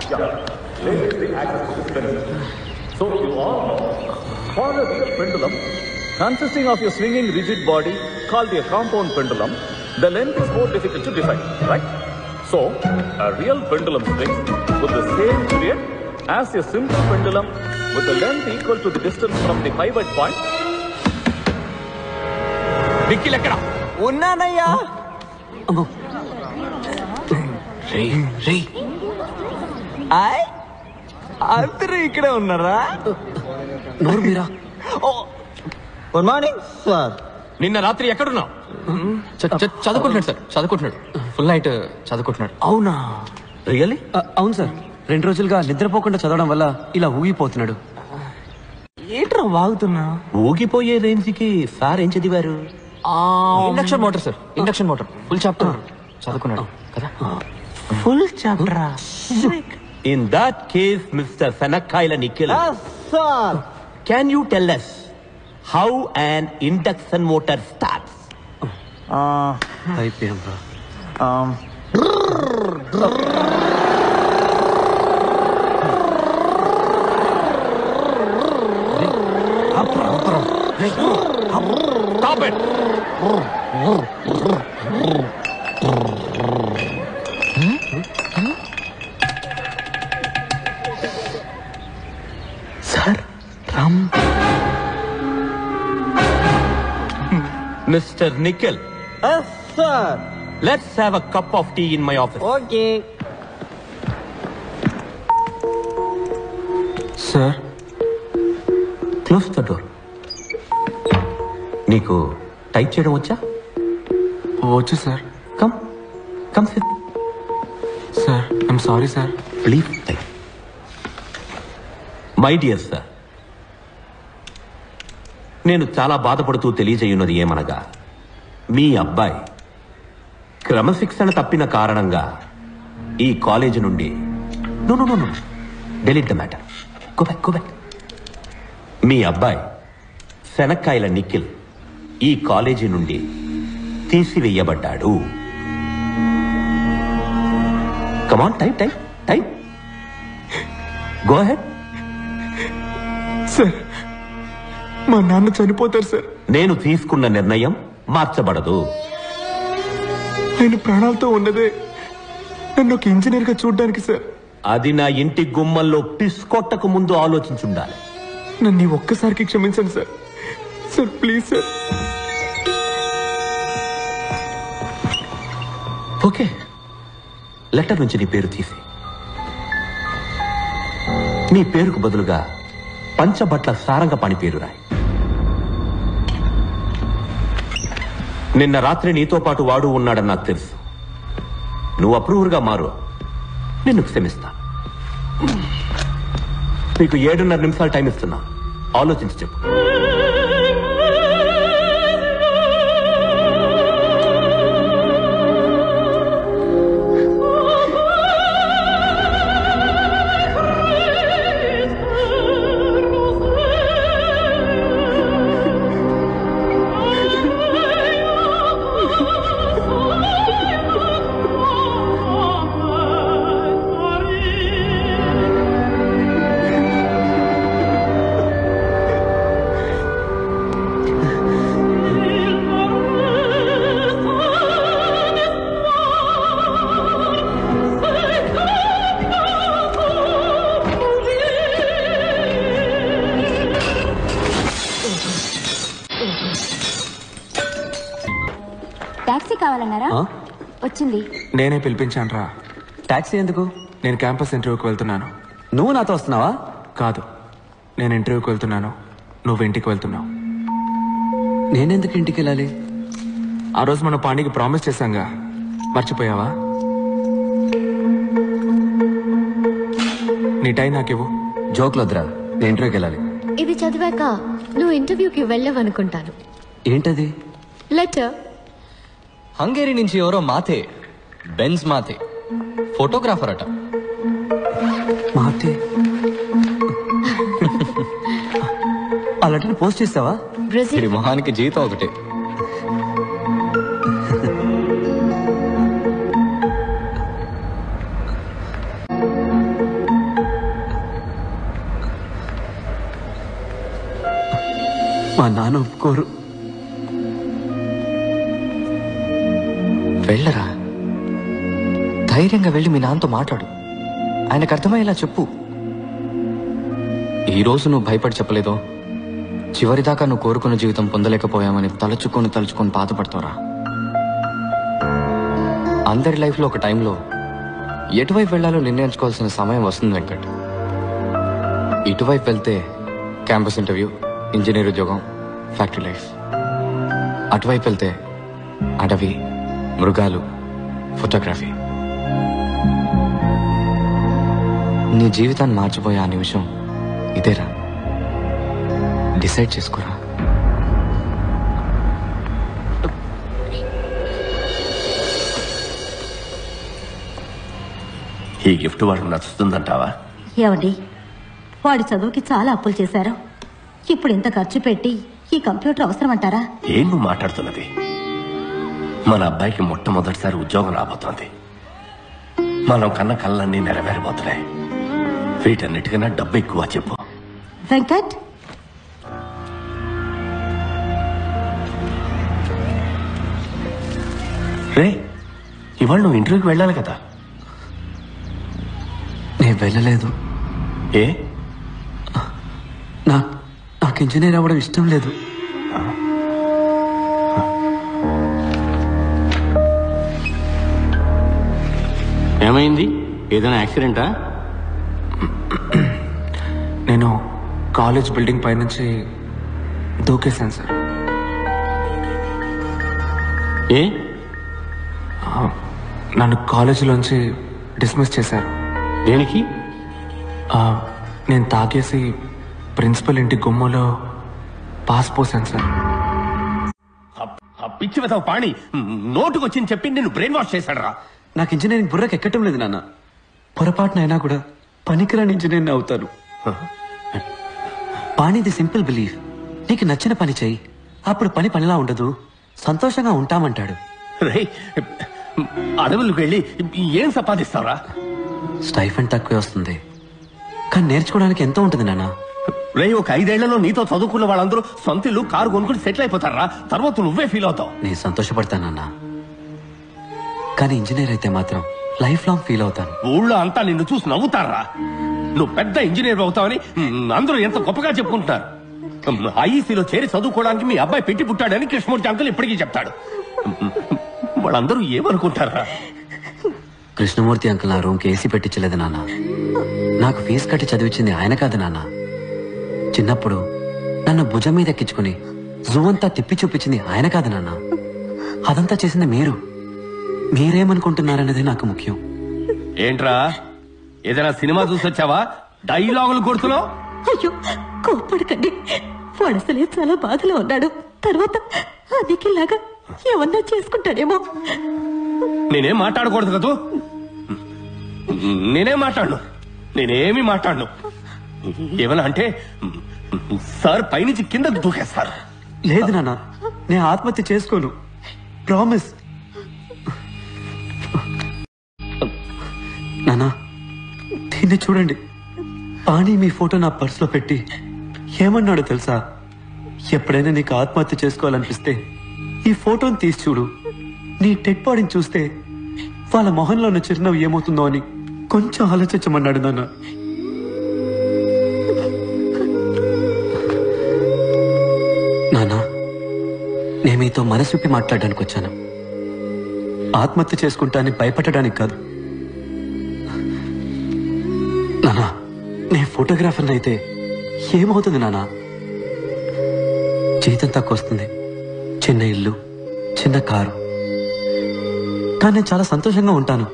There is the axis of this pendulum. So you all know, for a real pendulum, consisting of a swinging rigid body called a compound pendulum, the length is more difficult to define, right? So, a real pendulum swings with the same period as a simple pendulum with a length equal to the distance from the pivot point. Nikhil ekkada? Unnanayya. Ammo. Ray. Ay. అందరూ ఇక్కడే ఉన్నారా? నోరు మీరా. Good morning sir. నిన్న రాత్రి ఎక్కడున్నావు? చదువుకుంటున్నాడు sir, చదువుకుంటున్నాడు. Full night చదువుకుంటున్నాడు. అవునా? రియల్లీ? అవును సార్. 2 రోజులుగా నిద్రపోకుండా చదవడం వల్ల ఇలా ఊగిపోతున్నాడు. ఏంట్రా వాగుతున్నా? ఊగిపోయే రేంజ్కి సార్ ఏం చదివారు? Induction motor sir, induction motor. Full chapter చదువుకున్నాడు కదా. ఫుల్ చాప్టరా? In that case, Mr. Sanakkaila Nikhil, sir, can you tell us how an induction motor starts? అయిపోయాం రా. Stop it! Sir Ram. Mr. Nikhil, sir. let's have a cup of tea in my office. Okay sir. Close the door. నీకు type చేయడం వచ్చా? వచ్చు sir. Come sit. Sir I'm sorry sir. Please type. My dear sir, నేను చాలా బాధపడుతూ తెలియజేయున్నది ఏమనగా, మీ అబ్బాయి క్రమశిక్షణ తప్పిన కారణంగా ఈ కాలేజీ నుండి no delete the matter. Go back. మీ అబ్బాయి శనక్కాయల నిఖిల్ ఈ కాలేజీ నుండి తీసివేయబడ్డాడు. Come on type. Go ahead. Sir మా నాన్న చనిపోతారు సార్. నేను తీసుకున్న నిర్ణయం మార్చబడదు. ఆయన ప్రాణాలతో ఉన్నదే నన్ను ఒక ఇంజనీర్ గా చూడడానికి సార్. అది నా ఇంటి గుమ్మల్లో పిస్కొట్టకు ముందు ఆలోచించుండాలి. నన్ను ఒక్కసారికి క్షమించండి sir. Sir please sir. Okay, letter నుంచి నీ పేరు తీసి నీ పేరుకు బదులుగా పంచబట్ల సారంగపాణి పేరు రాయి. నిన్న రాత్రి నీతో పాటు వాడు ఉన్నాడని నాకు తెలుసు. నువ్వు అప్రూవర్గా మారు, నిన్ను క్షమిస్తా. నీకు 7.5 నిమిషాలు టైం ఇస్తున్నా, ఆలోచించి చెప్పు. టాక్సీ కావాలన్నారా? వచ్చింది. నేనే పిలిపించాను రా. టాక్సీ ఎందుకు? నేను క్యాంపస్ ఇంటర్వ్యూకి వెళ్తున్నాను. నువ్వు నాతో వస్తున్నావా? కాదు, నేను ఇంటర్వ్యూకి వెళ్తున్నాను, నువ్వు ఇంటికి వెళ్తున్నావు. నేనెందుకు ఇంటికి వెళ్ళాలి? ఆ రోజు మనం పాండికి ప్రామిస్ చేశాంగా, మర్చిపోయావా? నీ టైం నాకివ్వు. జోక్లు వద్దురా, నేను ఇంటర్వ్యూకి వెళ్ళాలి. ఇది చదివాక నువ్వు ఇంటర్వ్యూకి వెళ్ళవనుకుంటాను. ఏంటది? లెటర్. హంగేరీ నుంచి ఎవరో మాతే, బెన్స్ మాతే, ఫోటోగ్రాఫర్ అట. మాతే ఆ లెటర్ పోస్ట్ చేస్తావా? బ్రెజిల్. మొహానికి జీతం ఒకటే. మా నాన్న ఒప్పుకోరు. వెళ్ళరా, ధైర్యంగా వెళ్ళి మీ నాన్నతో మాట్లాడు. ఆయనకు అర్థమయ్యేలా చెప్పు. ఈరోజు నువ్వు భయపడి చెప్పలేదో చివరిదాకా నువ్వు కోరుకున్న జీవితం పొందలేకపోయామని తలుచుకొని బాధపడతావురా. అందరి లైఫ్లో ఒక టైంలో ఎటువైపు వెళ్లాలో నిర్ణయించుకోవాల్సిన సమయం వస్తుంది వెంకట్. ఇటువైపు వెళ్తే క్యాంపస్ ఇంటర్వ్యూ, ఇంజనీర్ ఉద్యోగం, ఫ్యాక్టరీ లైఫ్. అటువైపు వెళ్తే అడవి, మృగాలు, ఫోటోగ్రఫీ. నీ జీవితాన్ని మార్చిపోయే ఆ నిమిషం ఇదేరా. డిసైడ్ చేసుకోరా. ఈ గిఫ్ట్ వాడికి నచ్చుతుందంటావా? ఏమండి, వాడి చదువుకి చాలా అప్పులు చేశారు. ఇప్పుడు ఇంత ఖర్చు పెట్టి ఈ కంప్యూటర్ అవసరం అంటారా? ఏం నువ్వు మాట్లాడుతున్నది? మన అబ్బాయికి మొట్టమొదటిసారి ఉద్యోగం రాబోతోంది. మనం కన్న కళ్ళన్నీ నెరవేరబోతున్నాయి. వీటన్నిటికన్నా డబ్బు ఎక్కువ చెప్పు. వెంకట్, రే, ఇవాళ నువ్వు ఇంటర్వ్యూకి వెళ్ళాలి కదా? నేను వెళ్ళలేదు. ఏ? నాకు ఇంజనీర్ అవ్వడం ఇష్టం లేదు. ఏమైంది? ఏదైనా యాక్సిడెంటా? నేను కాలేజ్ బిల్డింగ్ పైనుంచి దూకేశాను సార్. ఏ? నన్ను కాలేజీలోంచి డిస్మిస్ చేశారు. దేనికి? నేను తాగేసి ప్రిన్సిపల్ ఇంటి గుమ్మలో పాస్ పోసాను సార్. పిచ్చి వెతవ పాణి నోటుకొచ్చింది చెప్పి నేను బ్రెయిన్ వాష్ చేశాడు రా. నాకు ఇంజనీరింగ్ బుర్రకు ఎక్కటం లేదు నాన్న. పొరపాటునైనా కూడా పనికిరాని ఇంజనీర్ని అవుతాను. పాణిది సింపుల్ బిలీఫ్. నీకు నచ్చిన పని చెయ్యి, అప్పుడు పని పనిలా ఉండదు, సంతోషంగా ఉంటామంటాడు. రే, అడవులకు వెళ్ళి ఏం సంపాదిస్తావురా? స్టైఫండ్ తక్కువే వస్తుంది, కానీ నేర్చుకోవడానికి ఎంతో ఉంటుంది నాన్న. రే, ఒక 5 ఏళ్లలో నీతో చదువుకున్న వాళ్ళందరూ సొంత ఇల్లు, కారు కొనుక్కుని సెటిల్ అయిపోతారా. తర్వాత నువ్వే ఫీల్ అవుతావు. నేను సంతోషపడతానన్నా, కానీ ఇంజనీర్ అయితే మాత్రం లైఫ్ లాంగ్ ఫీల్ అవుతాను. ఊళ్ళో అంతా నిన్ను చూసి నవ్వుతారా. నువ్వు పెద్ద ఇంజనీర్ అవుతావని అందరూ ఎంత గొప్పగా చెప్పుకుంటున్నారు. ఐఈసీలో చేరి చదువుకోవడానికి మీ అబ్బాయి పెట్టి పుట్టాడని కృష్ణమూర్తి అంకుల్ ఇప్పటికీ చెప్తాడు. వాళ్ళందరూ ఏమనుకుంటారా? కృష్ణమూర్తి అంకుల్ నా రూమ్కి ఏసీ పెట్టించలేదు నాన్న. నాకు ఫీజు కట్టి చదివించింది ఆయన కాదు నాన్న. చిన్నప్పుడు నన్ను భుజం మీద ఎక్కించుకుని జూ అంతా తిప్పి చూపించింది ఆయన కాదు నాన్న. అదంతా చేసింది మీరు. మీరేమనుకుంటున్నారనేది నాకు ముఖ్యం. ఏంట్రా, ఏదైనా సినిమా చూసి వచ్చావా? డైలాగులు కొడుతున్నావు? అయ్యో, కోప్పడకండి. వాడు అసలే చాలా బాధలో ఉన్నాడు. తర్వాత అదికిలాగా ఏమన్నా చేసుకుంటాడేమో. నేనేం మాట్లాడకూడదు కదూ. నేనేం మాట్లాడను. ఏమన్నా అంటే సార్ పైనుంచి కిందకు దూకేస్తారు. లేదు నాన్న, నేను ఆత్మహత్య చేసుకోను, ప్రామిస్. నాన్న, దీన్ని చూడండి. పాణి మీ ఫోటో నా పర్సులో పెట్టి ఏమన్నాడో తెలుసా? ఎప్పుడైనా నీకు ఆత్మహత్య చేసుకోవాలనిపిస్తే ఈ ఫోటోని తీసి చూడు. నీ డెడ్ బాడీని చూస్తే వాళ్ళ మొహంలో ఉన్న చిరునవ్వు ఏమవుతుందో అని కొంచెం ఆలోచించమన్నాడు నాన్న. నాన్న, నేను మీతో మనసు విప్పి మాట్లాడడానికి వచ్చాను. ఆత్మహత్య చేసుకుంటానని భయపడడానికి కాదు. నానా, నేను ఫోటోగ్రాఫర్ని అయితే ఏమవుతుంది నానా? జీతం తక్కువ వస్తుంది, చిన్న ఇల్లు, చిన్న కారు, కానీ నేను చాలా సంతోషంగా ఉంటాను.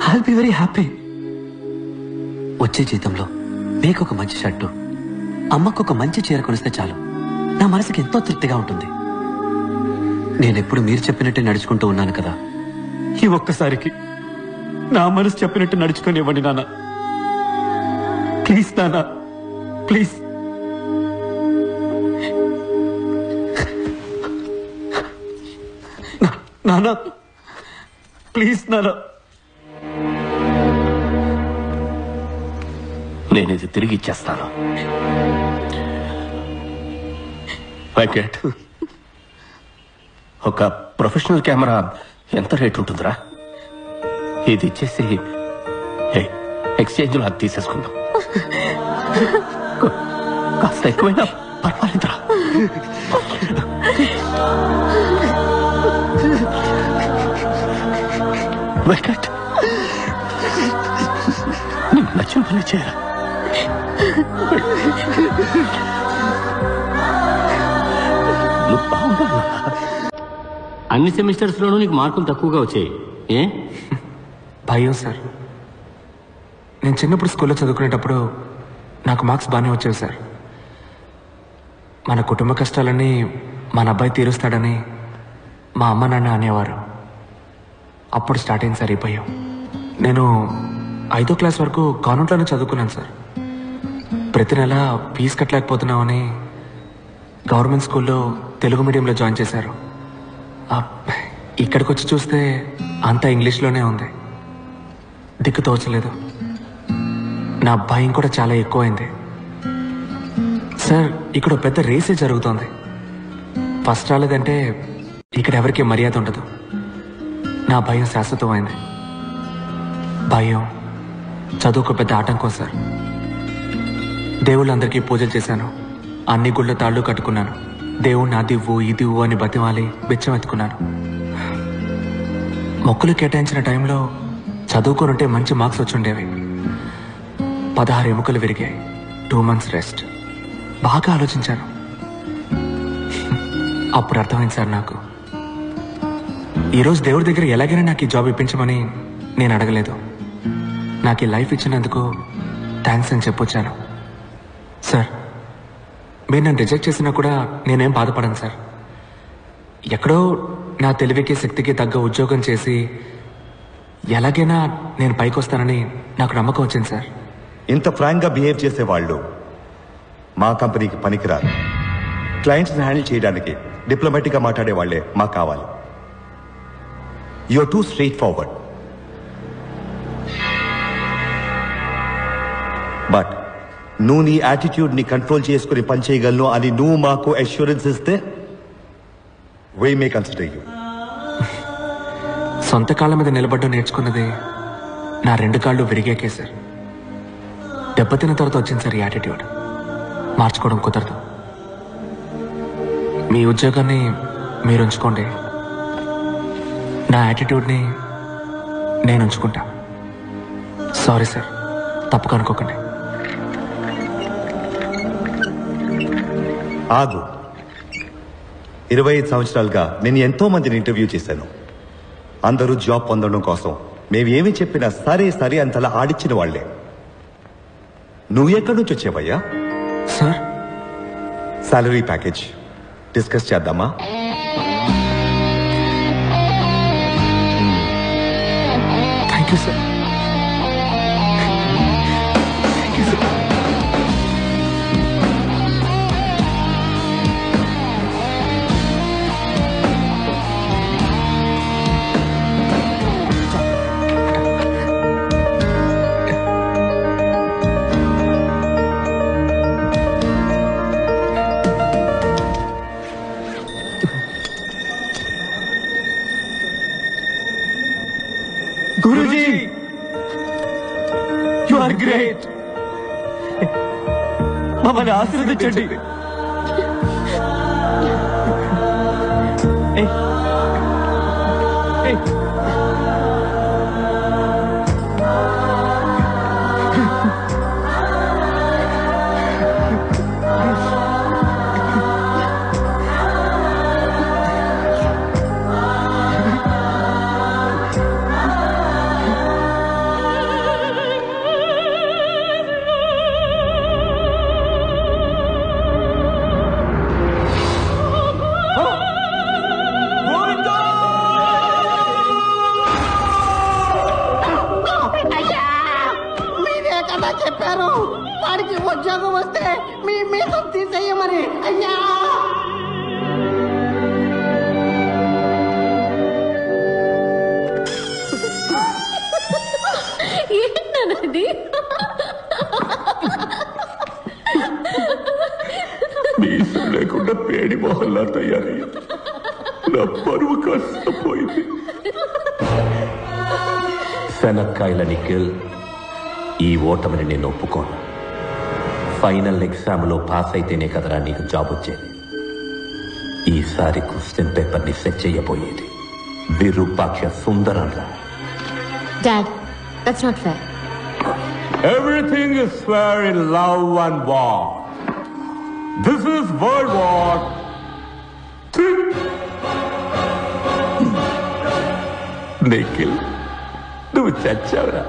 I will be very happy. వచ్చే జీతంలో మీకు ఒక మంచి షర్టు, అమ్మకు ఒక మంచి చీర కొనిస్తే చాలు, నా మనసుకి ఎంతో తృప్తిగా ఉంటుంది. నేనెప్పుడు మీరు చెప్పినట్టే నడుచుకుంటూ ఉన్నాను కదా. ఈ ఒక్కసారికి నా మనసు చెప్పినట్టు నడుచుకొని ఇవ్వండి నాన్న. ప్లీజ్ నాన్న, ప్లీజ్. నాన్న, ప్లీజ్ నాన్న. నేను ఇది తిరిగి ఇచ్చేస్తాను. వెంకట్, ఒక ప్రొఫెషనల్ కెమెరా ఎంత రేట్ ఉంటుందిరా? ఇది ఇచ్చేసి ఎక్స్చేంజ్ లో అది తీసేసుకుందాం. కాస్త ఎక్కువైనా పర్వాలేదురా. వెంకట్, నీకు నచ్చిన పని చేయరా? నువ్వు బాగున్నావు. అన్ని సెమిస్టర్స్ లోనూ నీకు మార్కులు తక్కువగా వచ్చాయి. ఏ భయం సార్. నేను చిన్నప్పుడు స్కూల్లో చదువుకునేటప్పుడు నాకు మార్క్స్ బాగానే వచ్చేవి సార్. మన కుటుంబ కష్టాలన్నీ మన అబ్బాయి తీరుస్తాడని మా అమ్మ నాన్న అనేవారు. అప్పుడు స్టార్ట్ అయింది సార్ ఈ భయం. నేను 5వ క్లాస్ వరకు కాన్వెంట్లోనే చదువుకున్నాను సార్. ప్రతి నెల ఫీజు కట్టలేకపోతున్నామని గవర్నమెంట్ స్కూల్లో తెలుగు మీడియంలో జాయిన్ చేశారు. ఇక్కడికి వచ్చి చూస్తే అంతా ఇంగ్లీష్లోనే ఉంది. దిక్కు తోచలేదు. నా భయం కూడా చాలా ఎక్కువైంది సార్. ఇక్కడ పెద్ద రేసే జరుగుతోంది. ఫస్ట్ రాలేదంటే ఇక్కడ ఎవరికి మర్యాద ఉండదు. నా భయం శాశ్వతమైంది. భయం చదువుకు పెద్ద ఆటంకం సార్. దేవుళ్ళందరికీ పూజలు చేశాను. అన్ని గుళ్ళ తాళ్ళు కట్టుకున్నాను. దేవుణ్ణి అదివ్వు ఇదివ్వు అని బతిమాలి బిచ్చం ఎత్తుకున్నాను. మొక్కులు కేటాయించిన టైంలో చదువుకోనుంటే మంచి మార్క్స్ వచ్చుండేవి. 16 ఎముకలు విరిగాయి. 2 months రెస్ట్. బాగా ఆలోచించాను. అప్పుడు అర్థమైంది సార్ నాకు. ఈరోజు దేవుడి దగ్గర ఎలాగైనా నాకు ఈ జాబ్ ఇప్పించమని నేను అడగలేదు. నాకు ఈ లైఫ్ ఇచ్చినందుకు థ్యాంక్స్ అని చెప్పొచ్చాను. సార్, మీరు నన్ను రిజెక్ట్ చేసినా కూడా నేనేం బాధపడను సార్. ఎక్కడో నా తెలివికి శక్తికి తగ్గ ఉద్యోగం చేసి ఎలాగైనా నేను పైకి వస్తానని నాకు నమ్మకం వచ్చింది సార్. ఇంత ఫ్రాంక్గా బిహేవ్ చేసేవాళ్ళు మా కంపెనీకి పనికిరారు. క్లయింట్స్ని హ్యాండిల్ చేయడానికి డిప్లొమాటిక్గా మాట్లాడే వాళ్ళే మాకు కావాలి. You are too straightforward. But నువ్వు నీ యాటిట్యూడ్ని కంట్రోల్ చేసుకుని పనిచేయగలను అని నువ్వు మాకు అష్యూరెన్స్ ఇస్తే వీ మే కన్సిడర్ యూ. సొంత కాళ్ళ మీద నిలబడ్డం నేర్చుకున్నది నా 2 కాళ్ళు విరిగాకే సార్. దెబ్బతిన్న తర్వాత వచ్చింది సార్ ఈ యాటిట్యూడ్. మార్చుకోవడం కుదరదు. మీ ఉద్యోగాన్ని మీరు ఉంచుకోండి. నా యాటిట్యూడ్ని నేను ఉంచుకుంటా. సారీ సార్, తప్పుగా అనుకోకండి. ఆగు. 25 సంవత్సరాలుగా నేను ఎంతో మందిని ఇంటర్వ్యూ చేశాను. అందరూ జాబ్ పొందడం కోసం మేము ఏమి చెప్పినా సరే సరే అంతలా ఆడిచ్చిన వాళ్లే. నువ్వు ఎక్కడి నుంచి వచ్చావయ్యా? సార్, సాలరీ ప్యాకేజ్ డిస్కస్ చేద్దామా? Thank you sir. Guruji, you are great. మమ్మల్ని ఆశీర్వదించండి. చెప్పారు వాడికి ఉద్యోగం వస్తే మీ మీద తీసేయమని. అయ్యా, ఏంటన్నది? మీసం లేకుండా లేడి మొహల్లా తయారయ్యా. నా పరువు కాస్త పోయింది. శనక్కాయల నిఖిల్, ఈ ఓటమిని నేను ఒప్పుకోను. ఫైనల్ ఎగ్జామ్లో పాస్ అయితేనే కదరా నీకు జాబ్ వచ్చేది. ఈసారి క్వశ్చన్ పేపర్ని సెట్ చేయబోయేది విరూపాక్ష సుందరం రా. Dad, that's not fair. Everything is fair in love and war. This is World War III. Nikhil, నువ్వు చచ్చావురా.